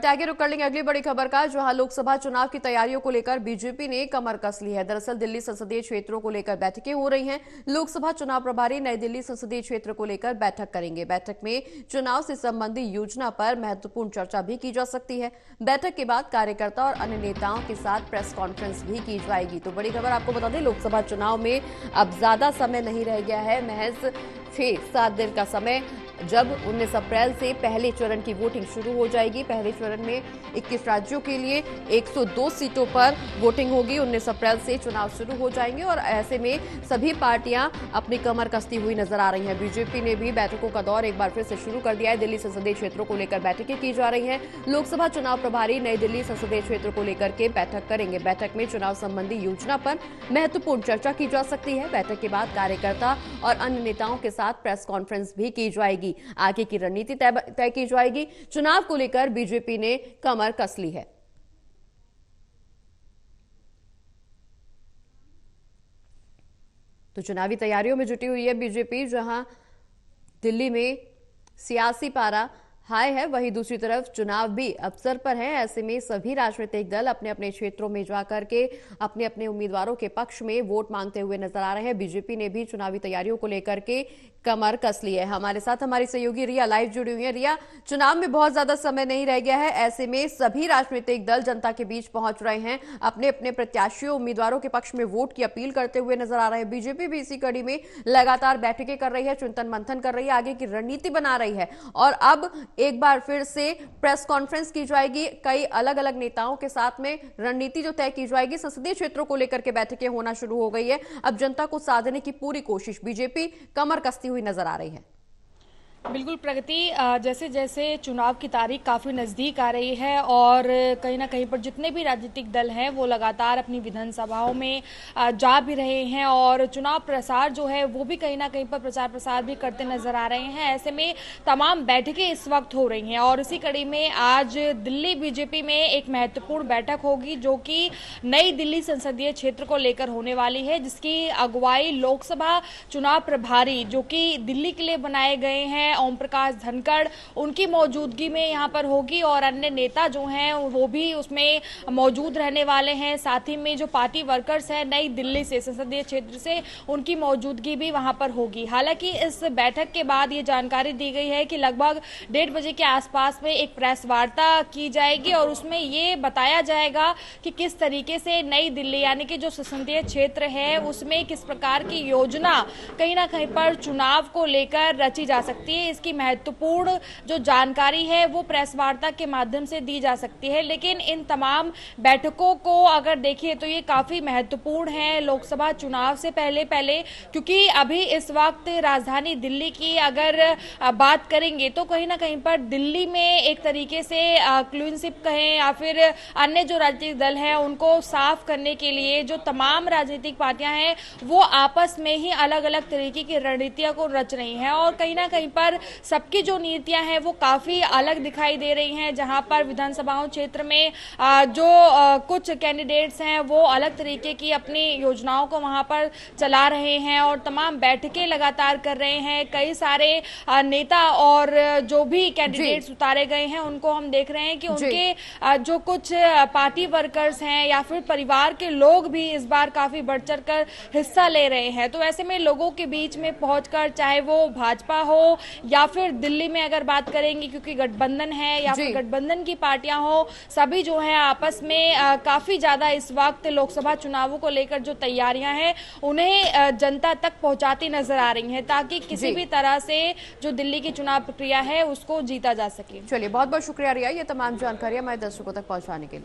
बढ़ते आगे रुक कर लेंगे अगली बड़ी खबर का, जहां लोकसभा चुनाव की तैयारियों को लेकर बीजेपी ने कमर कस ली है। दरअसल दिल्ली संसदीय क्षेत्रों को लेकर बैठकें हो रही हैं। लोकसभा चुनाव प्रभारी नई दिल्ली संसदीय क्षेत्र को लेकर बैठक करेंगे। बैठक में चुनाव से संबंधी योजना पर महत्वपूर्ण चर्चा भी की जा सकती है। बैठक के बाद कार्यकर्ता और अन्य नेताओं के साथ प्रेस कॉन्फ्रेंस भी की जाएगी। तो बड़ी खबर आपको बता दें, लोकसभा चुनाव में अब ज्यादा समय नहीं रह गया है, महज 6-7 दिन का समय, जब 19 अप्रैल से पहले चरण की वोटिंग शुरू हो जाएगी। पहले चरण में 21 राज्यों के लिए 102 सीटों पर वोटिंग होगी। 19 अप्रैल से चुनाव शुरू हो जाएंगे और ऐसे में सभी पार्टियां अपनी कमर कसती हुई नजर आ रही हैं। बीजेपी ने भी बैठकों का दौर एक बार फिर से शुरू कर दिया है। दिल्ली संसदीय क्षेत्रों को लेकर बैठकें की जा रही हैं। लोकसभा चुनाव प्रभारी नई दिल्ली संसदीय क्षेत्र को लेकर के बैठक करेंगे। बैठक में चुनाव संबंधी योजना पर महत्वपूर्ण चर्चा की जा सकती है। बैठक के बाद कार्यकर्ता और अन्य नेताओं के साथ प्रेस कॉन्फ्रेंस भी की जाएगी। आगे की रणनीति तय की जाएगी। चुनाव को लेकर बीजेपी ने कमर कस ली है। तो चुनावी तैयारियों में जुटी हुई है बीजेपी, जहां दिल्ली में सियासी पारा हाई है, वहीं दूसरी तरफ चुनाव भी अवसर पर है। ऐसे में सभी राजनीतिक दल अपने अपने क्षेत्रों में जाकर के अपने अपने उम्मीदवारों के पक्ष में वोट मांगते हुए नजर आ रहे हैं। बीजेपी ने भी चुनावी तैयारियों को लेकर के कमर कस ली है। हमारे साथ हमारी सहयोगी रिया लाइव जुड़ी हुई है। रिया, चुनाव में बहुत ज्यादा समय नहीं रह गया है, ऐसे में सभी राजनीतिक दल जनता के बीच पहुंच रहे हैं, अपने अपने प्रत्याशियों उम्मीदवारों के पक्ष में वोट की अपील करते हुए नजर आ रहे हैं। बीजेपी भी इसी कड़ी में लगातार बैठकें कर रही है, चिंतन मंथन कर रही है, आगे की रणनीति बना रही है और अब एक बार फिर से प्रेस कॉन्फ्रेंस की जाएगी। कई अलग अलग नेताओं के साथ में रणनीति जो तय की जाएगी। संसदीय क्षेत्रों को लेकर के बैठकें होना शुरू हो गई है। अब जनता को साधने की पूरी कोशिश, बीजेपी कमर कसती हुई नजर आ रही है। बिल्कुल प्रगति, जैसे जैसे चुनाव की तारीख काफ़ी नज़दीक आ रही है और कहीं ना कहीं पर जितने भी राजनीतिक दल हैं वो लगातार अपनी विधानसभाओं में जा भी रहे हैं और चुनाव प्रसार जो है वो भी कहीं ना कहीं पर प्रचार प्रसार भी करते नजर आ रहे हैं। ऐसे में तमाम बैठकें इस वक्त हो रही हैं और इसी कड़ी में आज दिल्ली बीजेपी में एक महत्वपूर्ण बैठक होगी जो कि नई दिल्ली संसदीय क्षेत्र को लेकर होने वाली है, जिसकी अगुवाई लोकसभा चुनाव प्रभारी जो कि दिल्ली के लिए बनाए गए हैं ओम प्रकाश धनखड़, उनकी मौजूदगी में यहां पर होगी और अन्य नेता जो हैं वो भी उसमें मौजूद रहने वाले हैं। साथ ही में जो पार्टी वर्कर्स हैं नई दिल्ली से, संसदीय क्षेत्र से, उनकी मौजूदगी भी वहां पर होगी। हालांकि इस बैठक के बाद ये जानकारी दी गई है कि लगभग 1:30 बजे के आसपास में एक प्रेस वार्ता की जाएगी और उसमें ये बताया जाएगा कि किस तरीके से नई दिल्ली यानी कि जो संसदीय क्षेत्र है उसमें किस प्रकार की योजना कहीं ना कहीं पर चुनाव को लेकर रची जा सकती है। इसकी महत्वपूर्ण जो जानकारी है वो प्रेस वार्ता के माध्यम से दी जा सकती है। लेकिन इन तमाम बैठकों को अगर देखिए तो ये काफी महत्वपूर्ण है लोकसभा चुनाव से पहले क्योंकि अभी इस वक्त राजधानी दिल्ली की अगर बात करेंगे तो कहीं ना कहीं पर दिल्ली में एक तरीके से क्लीन स्वीप कहें या फिर अन्य जो राजनीतिक दल हैं उनको साफ करने के लिए जो तमाम राजनीतिक पार्टियां हैं वो आपस में ही अलग अलग तरीके की रणनीतियों को रच रही हैं और कहीं ना कहीं पर सबकी जो नीतियां हैं वो काफी अलग दिखाई दे रही हैं। जहां पर विधानसभाओं क्षेत्र में जो कुछ कैंडिडेट्स हैं वो अलग तरीके की अपनी योजनाओं को वहां पर चला रहे हैं और तमाम बैठकें लगातार कर रहे हैं। कई सारे नेता और जो भी कैंडिडेट्स उतारे गए हैं उनको हम देख रहे हैं कि उनके जो कुछ पार्टी वर्कर्स हैं या फिर परिवार के लोग भी इस बार काफी बढ़ चढ़ कर हिस्सा ले रहे हैं। तो ऐसे में लोगों के बीच में पहुंचकर, चाहे वो भाजपा हो या फिर दिल्ली में अगर बात करेंगे क्योंकि गठबंधन है या फिर गठबंधन की पार्टियां हो, सभी जो है आपस में काफी ज्यादा इस वक्त लोकसभा चुनावों को लेकर जो तैयारियां हैं उन्हें जनता तक पहुंचाती नजर आ रही हैं ताकि किसी भी तरह से जो दिल्ली की चुनाव प्रक्रिया है उसको जीता जा सके। चलिए, बहुत बहुत शुक्रिया रिया, ये तमाम जानकारी हमारे दर्शकों तक पहुंचाने के लिए।